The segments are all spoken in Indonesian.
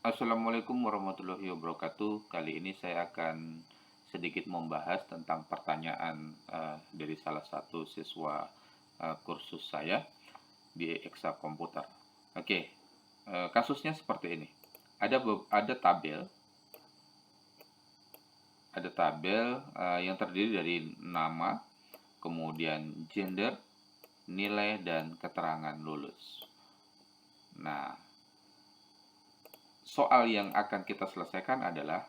Assalamualaikum warahmatullahi wabarakatuh. Kali ini saya akan sedikit membahas tentang pertanyaan dari salah satu siswa kursus saya di Eksa Komputer. Oke, kasusnya seperti ini. Ada tabel yang terdiri dari nama, kemudian gender, nilai, dan keterangan lulus. Nah, soal yang akan kita selesaikan adalah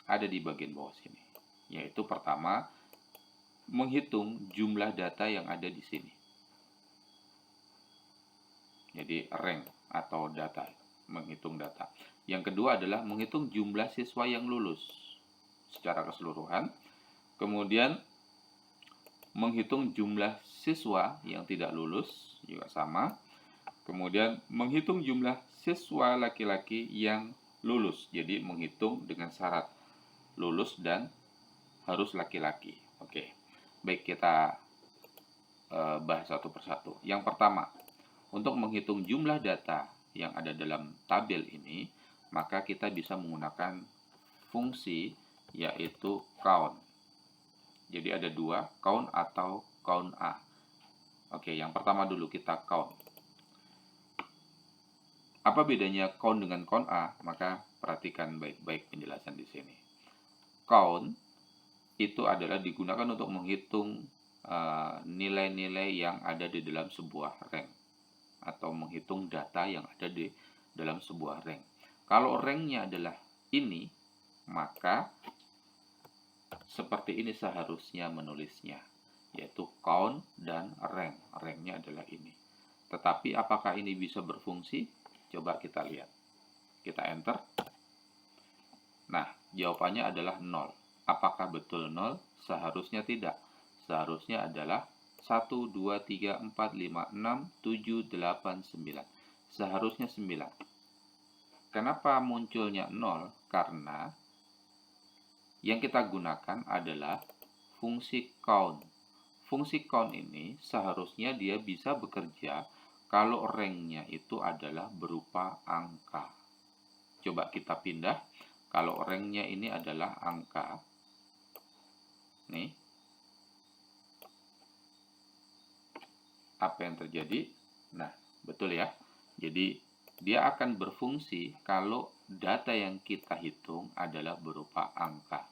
ada di bagian bawah sini, yaitu pertama, menghitung jumlah data yang ada di sini. Jadi rank atau data, menghitung data. Yang kedua adalah menghitung jumlah siswa yang lulus secara keseluruhan. Kemudian menghitung jumlah siswa yang tidak lulus juga sama. Kemudian menghitung jumlah siswa laki-laki yang lulus. Jadi menghitung dengan syarat lulus dan harus laki-laki. Oke, baik, kita bahas satu persatu. Yang pertama, untuk menghitung jumlah data yang ada dalam tabel ini, maka kita bisa menggunakan fungsi yaitu count. Jadi ada dua, count atau count A. Oke, yang pertama dulu kita count. Apa bedanya count dengan count A? Maka perhatikan baik-baik penjelasan di sini. Count itu adalah digunakan untuk menghitung nilai-nilai yang ada di dalam sebuah rank atau menghitung data yang ada di dalam sebuah rank. Kalau ranknya adalah ini, maka seperti ini seharusnya menulisnya, yaitu count dan rank. Ranknya adalah ini. Tetapi apakah ini bisa berfungsi? Coba kita lihat. Kita enter. Nah, jawabannya adalah 0. Apakah betul 0? Seharusnya tidak. Seharusnya adalah 1, 2, 3, 4, 5, 6, 7, 8, 9. Seharusnya 9. Kenapa munculnya 0? Karena yang kita gunakan adalah fungsi count. Fungsi count ini seharusnya dia bisa bekerja kalau ranknya itu adalah berupa angka. Coba kita pindah. Kalau ranknya ini adalah angka, nih, apa yang terjadi? Nah, betul ya. Jadi dia akan berfungsi kalau data yang kita hitung adalah berupa angka.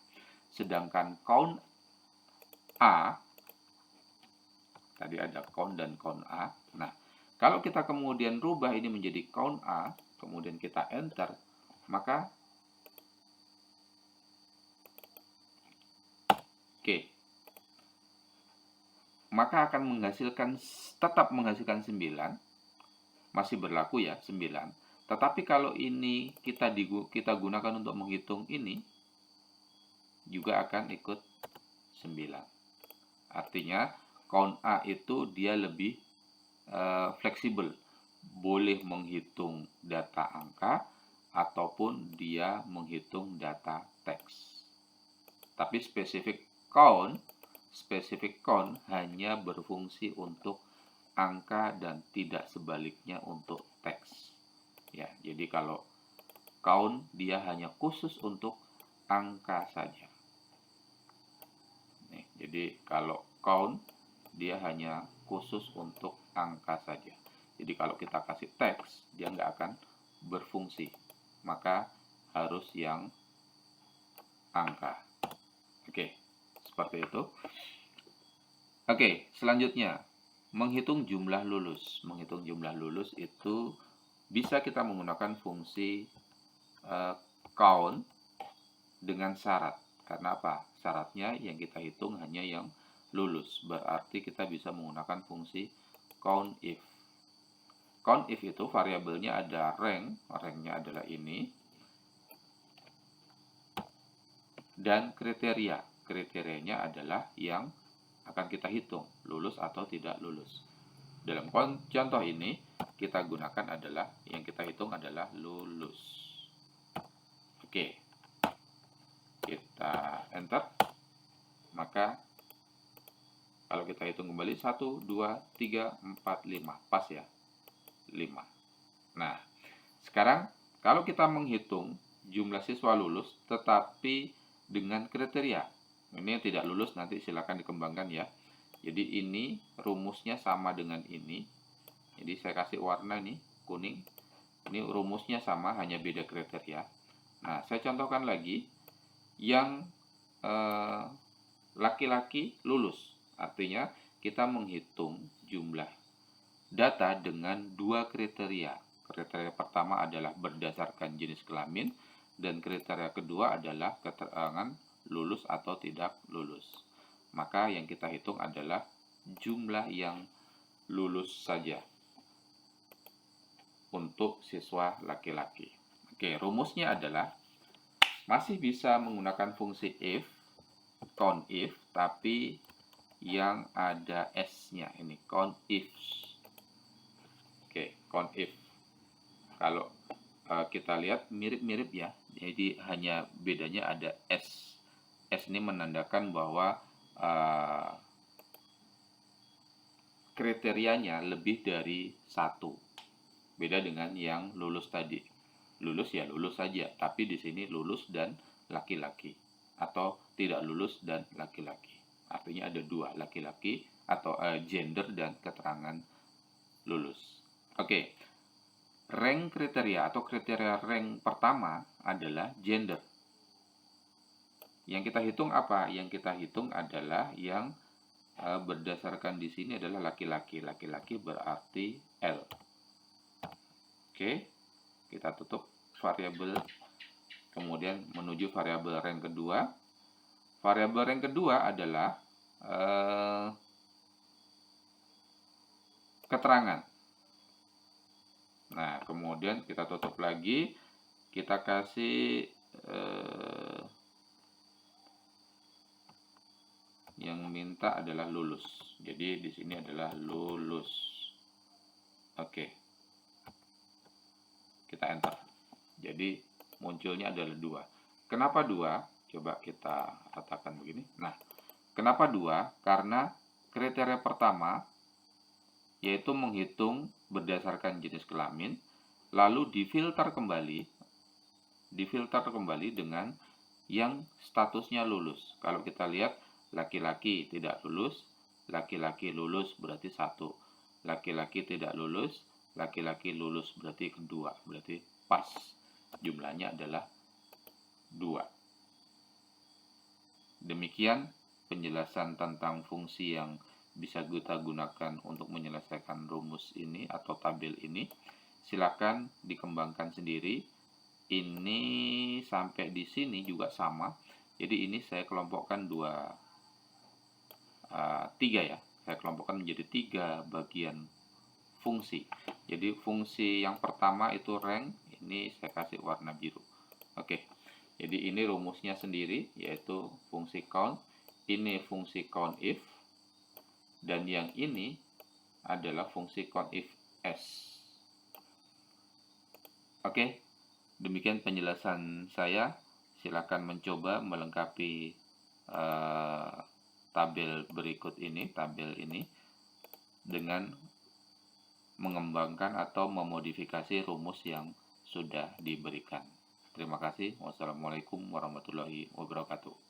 Sedangkan count A, tadi ada count dan count A. Nah, kalau kita kemudian rubah ini menjadi count A, kemudian kita enter, maka maka akan tetap menghasilkan 9, masih berlaku ya 9. Tetapi kalau ini kita gunakan untuk menghitung ini, juga akan ikut 9. Artinya count A itu dia lebih fleksibel, boleh menghitung data angka ataupun dia menghitung data teks. Tapi spesifik count hanya berfungsi untuk angka dan tidak sebaliknya untuk teks. Ya, jadi kalau count dia hanya khusus untuk angka saja. Nih, jadi kalau count dia hanya khusus untuk angka saja. Jadi kalau kita kasih teks, dia nggak akan berfungsi. Maka harus yang angka. Oke, seperti itu. Oke, selanjutnya, menghitung jumlah lulus. Menghitung jumlah lulus itu bisa kita menggunakan fungsi count dengan syarat. Karena apa? Syaratnya yang kita hitung hanya yang lulus. Berarti kita bisa menggunakan fungsi count if. Count if itu variabelnya ada rank, ranknya adalah ini, dan kriteria. Kriterianya adalah yang akan kita hitung, lulus atau tidak lulus. Dalam contoh ini, kita gunakan adalah, yang kita hitung adalah lulus. Oke, kita enter. Maka kalau kita hitung kembali 1, 2, 3, 4, 5, pas ya, 5. Nah, sekarang Kalau kita menghitung jumlah siswa lulus tetapi dengan kriteria, ini yang tidak lulus nanti silakan dikembangkan ya. Jadi ini rumusnya sama dengan ini. Jadi saya kasih warna nih, kuning. Ini rumusnya sama, hanya beda kriteria. Nah, saya contohkan lagi. Yang laki-laki lulus. Artinya kita menghitung jumlah data dengan dua kriteria. Kriteria pertama adalah berdasarkan jenis kelamin, dan kriteria kedua adalah keterangan lulus atau tidak lulus. Maka yang kita hitung adalah jumlah yang lulus saja untuk siswa laki-laki. Oke, rumusnya adalah masih bisa menggunakan fungsi if, count if, tapi yang ada s-nya ini, count if. Oke, count if. Kalau kita lihat mirip-mirip ya, jadi hanya bedanya ada s. S ini menandakan bahwa kriterianya lebih dari satu. Beda dengan yang lulus tadi. Lulus ya lulus saja, tapi di sini lulus dan laki-laki, atau tidak lulus dan laki-laki. Artinya ada dua, laki-laki atau gender dan keterangan lulus. Oke. Rank kriteria atau kriteria rank pertama adalah gender. Yang kita hitung apa? Yang kita hitung adalah yang berdasarkan di sini adalah laki-laki. Laki-laki berarti L. Oke, kita tutup variabel, kemudian menuju variabel rank kedua. Variabel rank kedua adalah keterangan. Nah, kemudian kita tutup lagi, kita kasih yang minta adalah lulus. Jadi di sini adalah lulus. Oke. Kita enter. Jadi munculnya adalah 2. Kenapa 2? Coba kita katakan begini. Nah, kenapa 2? Karena kriteria pertama yaitu menghitung berdasarkan jenis kelamin, lalu difilter kembali dengan yang statusnya lulus. Kalau kita lihat laki-laki tidak lulus, laki-laki lulus berarti 1. Laki-laki tidak lulus, laki-laki lulus berarti kedua. Berarti pas jumlahnya adalah 2. Demikian penjelasan tentang fungsi yang bisa kita gunakan untuk menyelesaikan rumus ini atau tabel ini. Silakan dikembangkan sendiri. Ini sampai di sini juga sama. Jadi ini saya kelompokkan 3 ya. Saya kelompokkan menjadi 3 bagian fungsi. Jadi fungsi yang pertama itu rank, ini saya kasih warna biru. Oke. Jadi ini rumusnya sendiri, yaitu fungsi count. Ini fungsi count if. Dan yang ini adalah fungsi count if s. Oke, demikian penjelasan saya. Silakan mencoba melengkapi tabel berikut ini, dengan mengembangkan atau memodifikasi rumus yang sudah diberikan. Terima kasih. Wassalamualaikum warahmatullahi wabarakatuh.